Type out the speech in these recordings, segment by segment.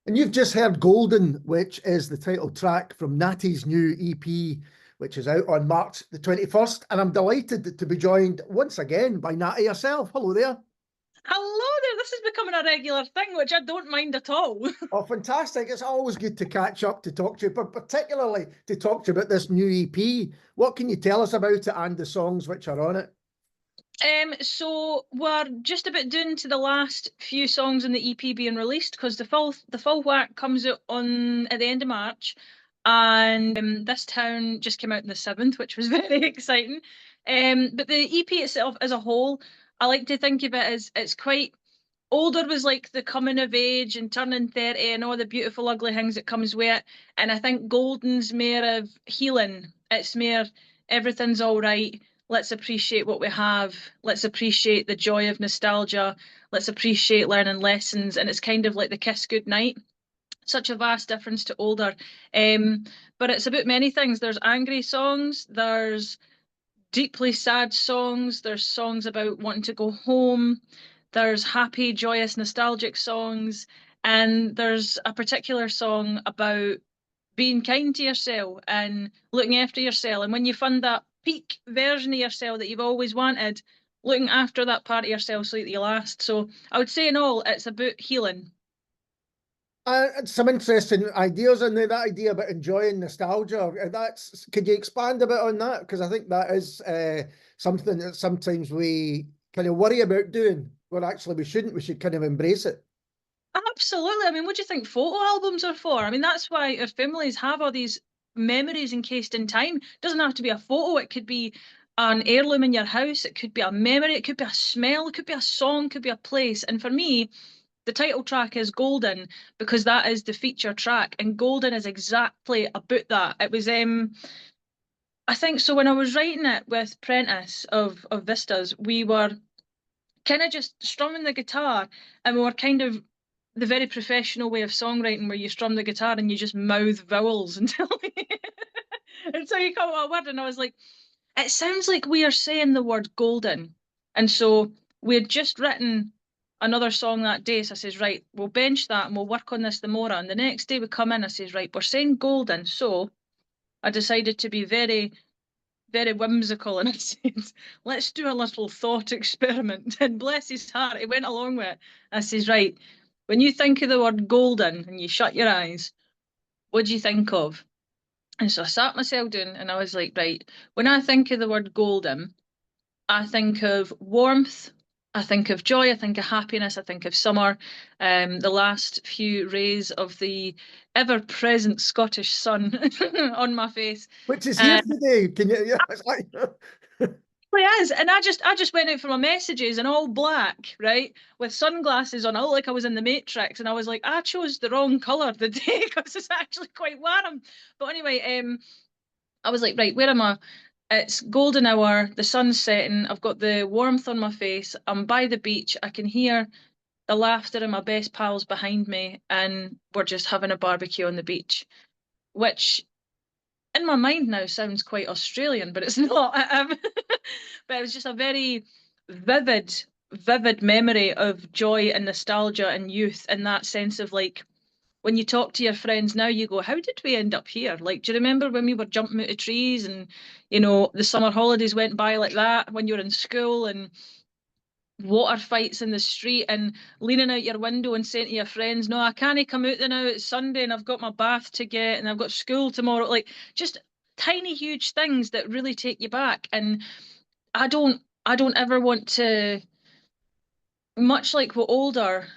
And you've just heard Golden, which is the title track from NATI's new EP, which is out on March the 21st. And I'm delighted to be joined once again by Nati herself. Hello there. Hello there, this is becoming a regular thing, which I don't mind at all. Oh, fantastic. It's always good to catch up to talk to you, but particularly to talk to you about this new EP. What can you tell us about it and the songs which are on it? So we're just about doing to the last few songs in the EP being released because the full whack comes out on at the end of March, and This Town just came out on the 7th, which was very exciting. But the EP itself as a whole, I like to think of it as it's quite older was like the coming of age and turning 30 and all the beautiful ugly things that comes with it. And I think Golden's more of healing. It's more everything's all right. Let's appreciate what we have. Let's appreciate the joy of nostalgia. Let's appreciate learning lessons. And it's kind of like the kiss goodnight. Such a vast difference to older. But it's about many things. There's angry songs, there's deeply sad songs, there's songs about wanting to go home, there's happy, joyous, nostalgic songs, and there's a particular song about being kind to yourself and looking after yourself. And when you find that peak version of yourself that you've always wanted, looking after that part of yourself so that you last. So I would say in all, it's about healing. Some interesting ideas in there. That idea about enjoying nostalgia. Could you expand a bit on that? Because I think that is something that sometimes we kind of worry about doing. Well, actually, we shouldn't. We should kind of embrace it. Absolutely. I mean, what do you think photo albums are for? I mean, that's why our families have all these memories encased in time. It doesn't have to be a photo, it could be an heirloom in your house, it could be a memory, it could be a smell, it could be a song, it could be a place. And for me, the title track is Golden because that is the feature track, and Golden is exactly about that. It was I think so when I was writing it with Prentice of Vistas, we were kind of just strumming the guitar, and we were kind of the very professional way of songwriting where you strum the guitar and you just mouth vowels until until you come up with a word. And I was like, it sounds like we are saying the word golden. And so we had just written another song that day. So I says, right, we'll bench that and we'll work on this tomorrow. And the next day we come in, I says, right, we're saying golden. So I decided to be very, very whimsical and I said, let's do a little thought experiment. And bless his heart, he went along with it. I says, right, when you think of the word golden and you shut your eyes, what do you think of? And so I sat myself down and I was like, right, when I think of the word golden, I think of warmth, I think of joy, I think of happiness, I think of summer, the last few rays of the ever present Scottish sun on my face. Which is here Uh, today. Can you? Yeah, it's like, it is, and I just went out for my messages in all black, right, with sunglasses on. I looked like I was in the Matrix, and I was like, I chose the wrong color the day because it's actually quite warm. But anyway, I was like, right, where am I? It's golden hour, the sun's setting, I've got the warmth on my face, I'm by the beach, I can hear the laughter of my best pals behind me, and we're just having a barbecue on the beach, which in my mind now sounds quite Australian, but it's not. But it was just a very vivid, vivid memory of joy and nostalgia and youth, and that sense of like when you talk to your friends now, you go, how did we end up here? Like, do you remember when we were jumping out of trees and, the summer holidays went by like that when you were in school and water fights in the street and leaning out your window and saying to your friends, no, I can't come out there now. It's Sunday and I've got my bath to get and I've got school tomorrow. Like just tiny, huge things that really take you back. And I don't ever want to, much like we're older,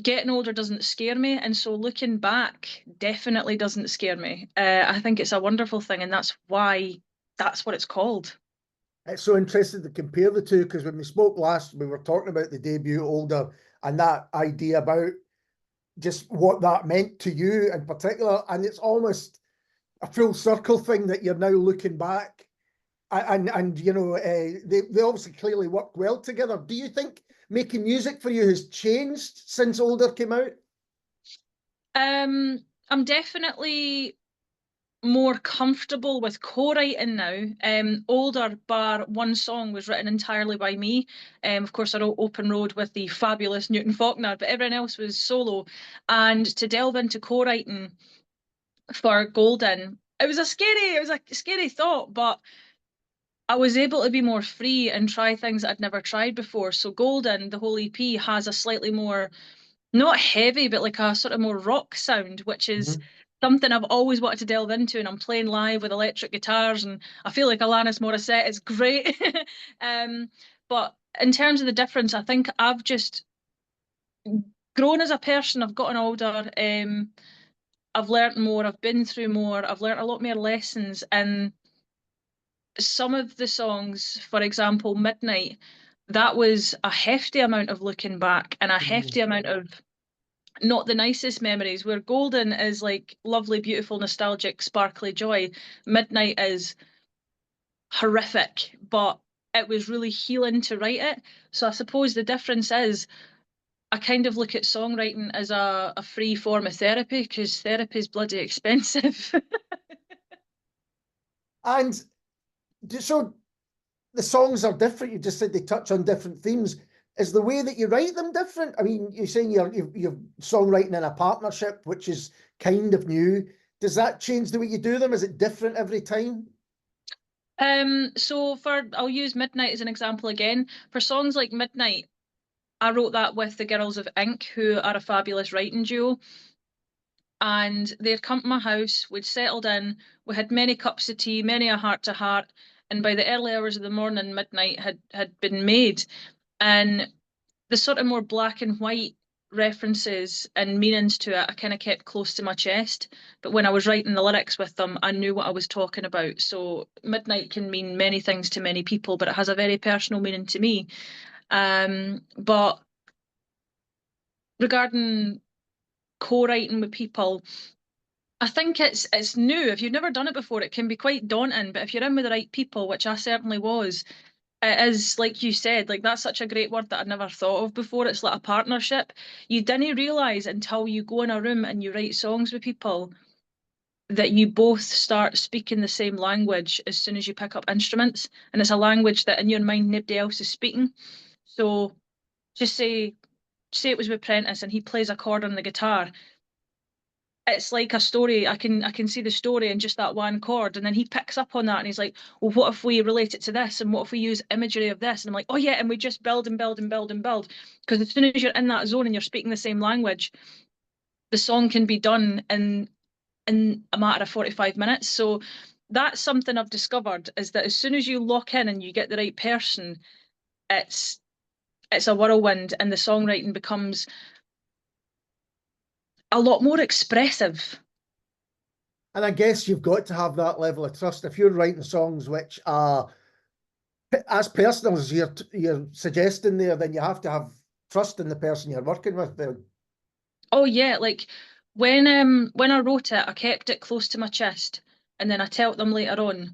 getting older doesn't scare me, and so looking back definitely doesn't scare me. I think it's a wonderful thing, and that's why that's what it's called. it's so interesting to compare the two because when we spoke last, we were talking about the debut older and that idea about just what that meant to you in particular. And it's almost a full circle thing that you're now looking back and they obviously clearly work well together. Do you think making music for you has changed since Older came out? I'm definitely more comfortable with co-writing now. Older bar one song was written entirely by me. Of course, I wrote Open Road with the fabulous Newton Faulkner, but everyone else was solo. And to delve into co-writing for Golden, it was a scary thought, but I was able to be more free and try things that I'd never tried before. So Golden, the whole EP, has a slightly more, not heavy, but like a sort of more rock sound, which is something I've always wanted to delve into. And I'm playing live with electric guitars, and I feel like Alanis Morissette is great. But in terms of the difference, I think I've just grown as a person. I've gotten older. I've learnt more. I've been through more. I've learnt a lot more lessons. And some of the songs, for example, Midnight, that was a hefty amount of looking back and a hefty amount of not the nicest memories, where Golden is like lovely, beautiful, nostalgic, sparkly joy. Midnight is horrific, but it was really healing to write it. So I suppose the difference is I kind of look at songwriting as a free form of therapy, because therapy is bloody expensive. And so the songs are different. You just said they touch on different themes. Is the way that you write them different? I mean, you're saying you're songwriting in a partnership, which is kind of new. Does that change the way you do them? Is it different every time? So I'll use Midnight as an example again. For songs like Midnight, I wrote that with the Girls of Ink, who are a fabulous writing duo. And they'd come to my house, we'd settled in, we had many cups of tea, many a heart to heart, and by the early hours of the morning, Midnight had been made. And the sort of more black and white references and meanings to it, I kind of kept close to my chest. But when I was writing the lyrics with them, I knew what I was talking about. So Midnight can mean many things to many people, but it has a very personal meaning to me. But regarding co-writing with people, I think it's new. If you've never done it before, it can be quite daunting. But if you're in with the right people, which I certainly was, it is, like you said, like that's such a great word that I'd never thought of before. It's like a partnership. You didn't realise until you go in a room and you write songs with people that you both start speaking the same language as soon as you pick up instruments. And it's a language that in your mind nobody else is speaking. So just say it was with Prentice and he plays a chord on the guitar. It's like a story. I can see the story in just that one chord, and then he picks up on that and he's like, well, what if we relate it to this, and what if we use imagery of this? And I'm like, oh yeah, and we just build and build and build and build, because as soon as you're in that zone and you're speaking the same language, the song can be done in a matter of 45 minutes. So that's something I've discovered, is that as soon as you lock in and you get the right person, it's it's a whirlwind, and the songwriting becomes a lot more expressive. And I guess you've got to have that level of trust. If you're writing songs which are as personal as you're suggesting there, then you have to have trust in the person you're working with. Oh yeah, like when I wrote it, I kept it close to my chest, and then I told them later on.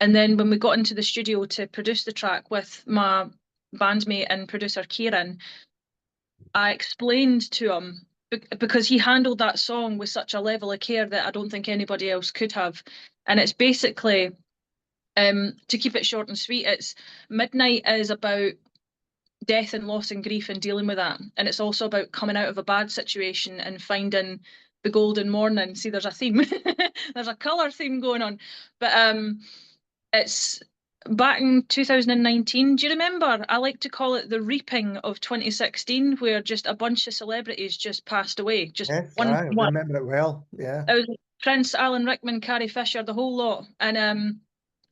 And then when we got into the studio to produce the track with my bandmate and producer Kieran, I explained to him, because he handled that song with such a level of care that I don't think anybody else could have. And it's basically, to keep it short and sweet, it's Midnight is about death and loss and grief and dealing with that. And it's also about coming out of a bad situation and finding the golden morning. See, there's a theme. There's a colour theme going on. But it's back in 2019. Do you remember? I like to call it the reaping of 2016, where just a bunch of celebrities just passed away. Just Yes, one I one. remember it well. Yeah. It was Prince, Alan Rickman, Carrie Fisher, the whole lot. And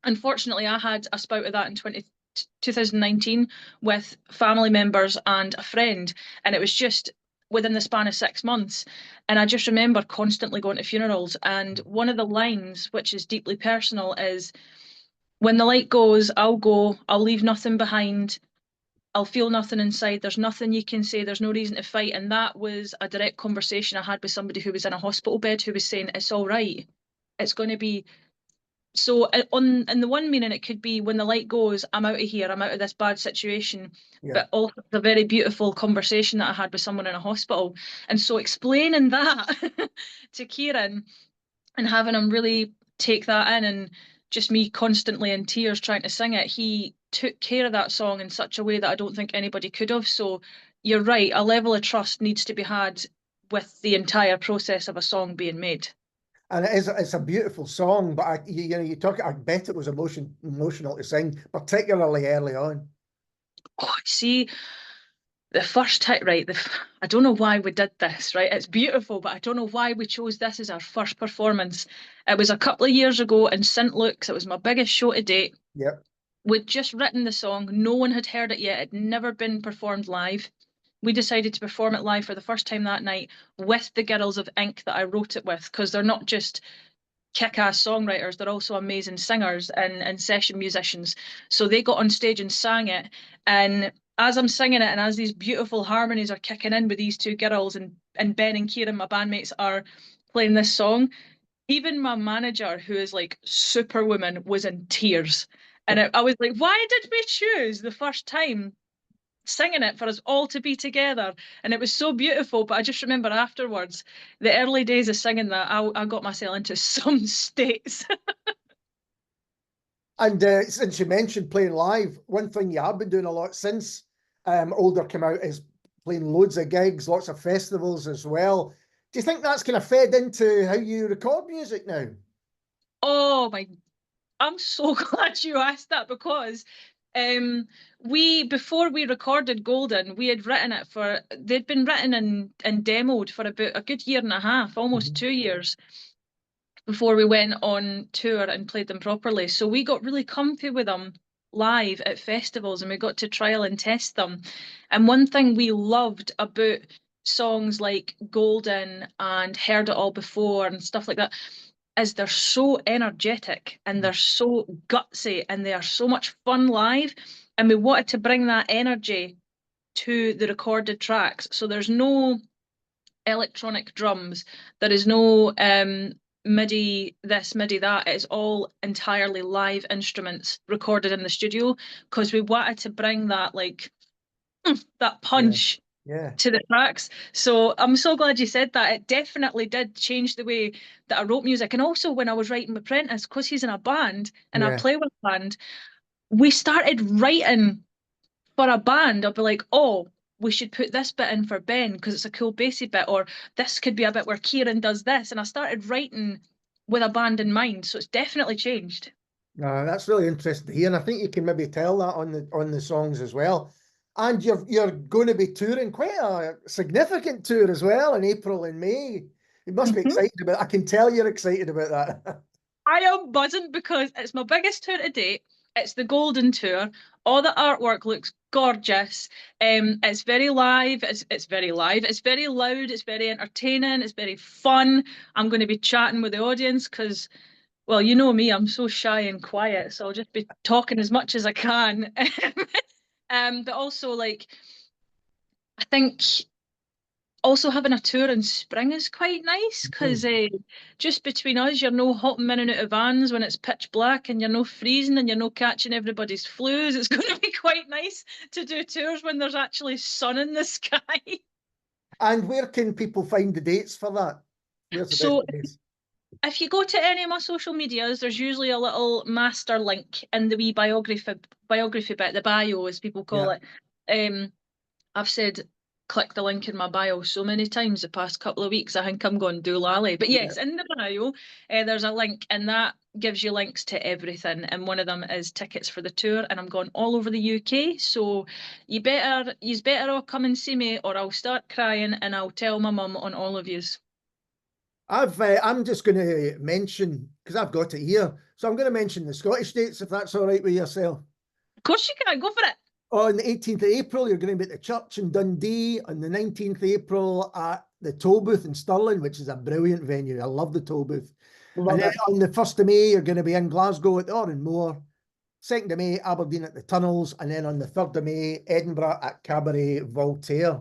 unfortunately, I had a spout of that in 2019 with family members and a friend. And it was just within the span of 6 months. And I just remember constantly going to funerals. And one of the lines, which is deeply personal, is, when the light goes, I'll go, I'll leave nothing behind. I'll feel nothing inside. There's nothing you can say. There's no reason to fight. And that was a direct conversation I had with somebody who was in a hospital bed, who was saying, it's all right. It's going to be. So in the one meaning, it could be, when the light goes, I'm out of here. I'm out of this bad situation. Yeah. But also a very beautiful conversation that I had with someone in a hospital. And so explaining that to Kieran and having him really take that in, and just me constantly in tears trying to sing it, he took care of that song in such a way that I don't think anybody could have. So you're right, a level of trust needs to be had with the entire process of a song being made. And it's a beautiful song, but you talk. I bet it was emotional to sing, particularly early on. Oh, see, the first time, right? I don't know why we did this, right? It's beautiful, but I don't know why we chose this as our first performance. It was a couple of years ago in St. Luke's. It was my biggest show to date. Yep. We'd just written the song. No one had heard it yet. It had never been performed live. We decided to perform it live for the first time that night with the girls of Ink that I wrote it with, because they're not just kick-ass songwriters, they're also amazing singers and session musicians. So they got on stage and sang it. And as I'm singing it and as these beautiful harmonies are kicking in with these two girls, and Ben and Kieran, my bandmates, are playing this song, even my manager, who is like Superwoman, was in tears. And I was like, why did we choose the first time singing it for us all to be together? And it was so beautiful. But I just remember afterwards, the early days of singing that, I got myself into some states. And since you mentioned playing live, one thing you have been doing a lot since Older came out is playing loads of gigs, lots of festivals as well. Do you think that's kind of fed into how you record music now? Oh my, I'm so glad you asked that, because before we recorded Golden, we had written it for, they'd been written and demoed for about a good year and a half, almost 2 years, before we went on tour and played them properly. So we got really comfy with them live at festivals, and we got to trial and test them. And one thing we loved about songs like Golden and Heard It All Before and stuff like that is they're so energetic and they're so gutsy and they are so much fun live. And we wanted to bring that energy to the recorded tracks. So there's no electronic drums, there is no MIDI this, MIDI that. It's all entirely live instruments recorded in the studio, because we wanted to bring that like that punch to the tracks. So I'm so glad you said that. It definitely did change the way that I wrote music. And also when I was writing with Prentice, because he's in a band and I play with a band, we started writing for a band. I'll be like, oh, we should put this bit in for Ben because it's a cool bassy bit, or this could be a bit where Kieran does this. And I started writing with a band in mind. So it's definitely changed. That's really interesting to hear, and I think you can maybe tell that on the songs as well. And you're going to be touring quite a significant tour as well in April and May. You must be excited about it. I can tell you're excited about that. I am buzzing because it's my biggest tour to date. It's the Golden Tour. All the artwork looks gorgeous. It's very live. It's very live. It's very loud. It's very entertaining. It's very fun. I'm going to be chatting with the audience because, well, you know me, I'm so shy and quiet, so I'll just be talking as much as I can. But also, like, I think also having a tour in spring is quite nice because just between us, you're no hopping in and out of vans when it's pitch black, and you're no freezing, and you're no catching everybody's flus. It's going to be quite nice to do tours when there's actually sun in the sky. And where can people find the dates for that? Where's the So best place? if you go to any of my social medias, there's usually a little master link in the wee biography bit, the bio as people call it. I've said click the link in my bio so many times the past couple of weeks, I think I'm going doolally. But yes, in the bio, there's a link, and that gives you links to everything. And one of them is tickets for the tour, and I'm going all over the UK. So you better all come and see me, or I'll start crying and I'll tell my mum on all of yous. I'm just going to mention, because I've got it here, so I'm going to mention the Scottish dates, if that's all right with yourself. Of course you can, go for it. On the 18th of April, you're going to be at the church in Dundee. On the 19th of April, at the Tollbooth in Stirling, which is a brilliant venue. I love the Tollbooth. And then on the 1st of May, you're going to be in Glasgow at the Oran Moor. 2nd of May, Aberdeen at the Tunnels. And then on the 3rd of May, Edinburgh at Cabaret Voltaire.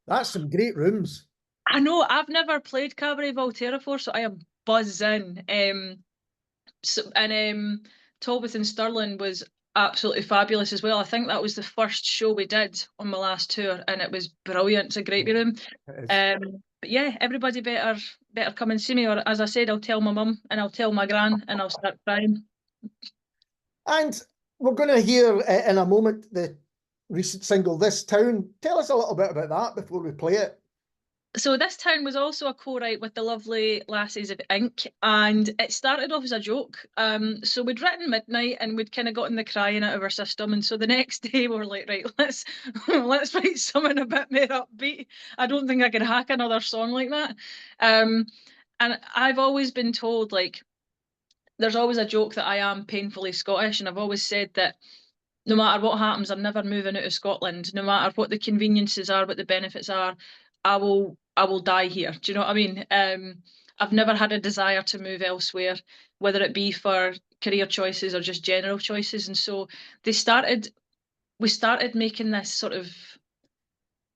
That's some great rooms. I know, I've never played Cabaret Voltaire before, so I am buzzing. Tollbooth in Stirling was absolutely fabulous as well. I think that was the first show we did on my last tour, and it was brilliant. It's a great room. yeah, everybody better come and see me, or as I said, I'll tell my mum and I'll tell my gran and I'll start crying. And we're going to hear in a moment the recent single, This Town. Tell us a little bit about that before we play it. So This Town was also a co-write with the lovely Lassies of Ink, and it started off as a joke. So we'd written Midnight and we'd kind of gotten the crying out of our system, and so the next day we were like, right, let's write something a bit more upbeat. I don't think I can hack another song like that. And I've always been told, like, there's always a joke that I am painfully Scottish, and I've always said that no matter what happens, I'm never moving out of Scotland. No matter what the conveniences are, what the benefits are, I will die here. Do you know what I mean? I've never had a desire to move elsewhere, whether it be for career choices or just general choices. And so we started making this sort of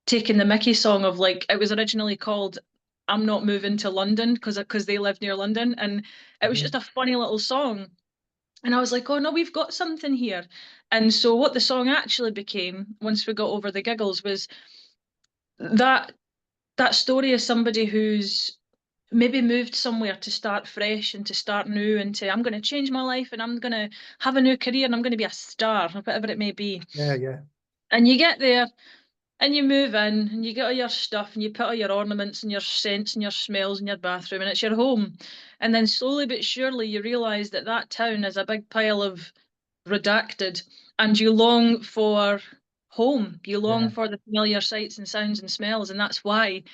taking the Mickey song of, like, it was originally called I'm Not Moving to London because they live near London. And it was just a funny little song. And I was like, oh no, we've got something here. And so what the song actually became, once we got over the giggles, was that story of somebody who's maybe moved somewhere to start fresh and to start new and to, I'm going to change my life and I'm going to have a new career and I'm going to be a star, or whatever it may be. Yeah, yeah. And you get there and you move in and you get all your stuff and you put all your ornaments and your scents and your smells in your bathroom and it's your home. And then slowly but surely you realise that that town is a big pile of redacted, and you long for home. You long for the familiar sights and sounds and smells. And that's why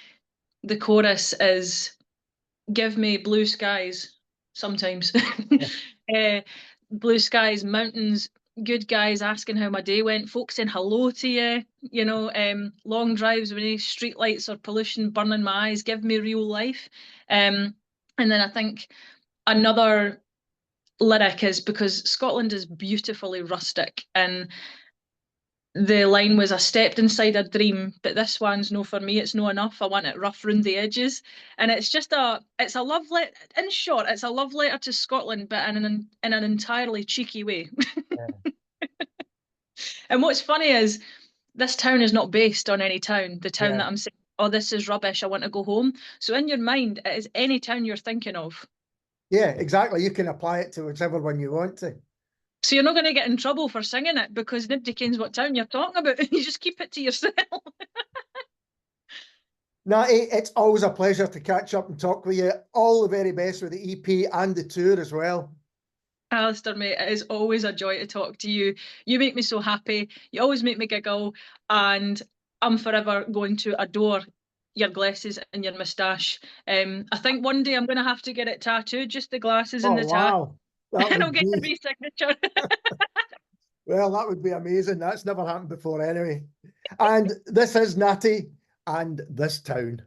the chorus is give me blue skies sometimes. Blue skies, mountains, good guys asking how my day went, folks saying hello to you, long drives with any street lights or pollution burning my eyes, give me real life. And then I think another lyric is, because Scotland is beautifully rustic, and the line was, I stepped inside a dream, but this one's no for me, it's no enough, I want it rough round the edges. And it's just it's a love letter, in short, it's a love letter to Scotland, but in an entirely cheeky way. Yeah. And what's funny is, this town is not based on any town. The town that I'm saying, oh, this is rubbish, I want to go home. So in your mind, it is any town you're thinking of. Yeah, exactly. You can apply it to whichever one you want to. So you're not going to get in trouble for singing it because nobody cares what town you're talking about. You just keep it to yourself. Natty, it's always a pleasure to catch up and talk with you. All the very best with the EP and the tour as well. Alistair, mate, it is always a joy to talk to you. You make me so happy. You always make me giggle. And I'm forever going to adore your glasses and your moustache. I think one day I'm going to have to get it tattooed, just the glasses and the wow. and I'll get a wee signature. Well, that would be amazing. That's never happened before anyway. And this is Natty and This Town.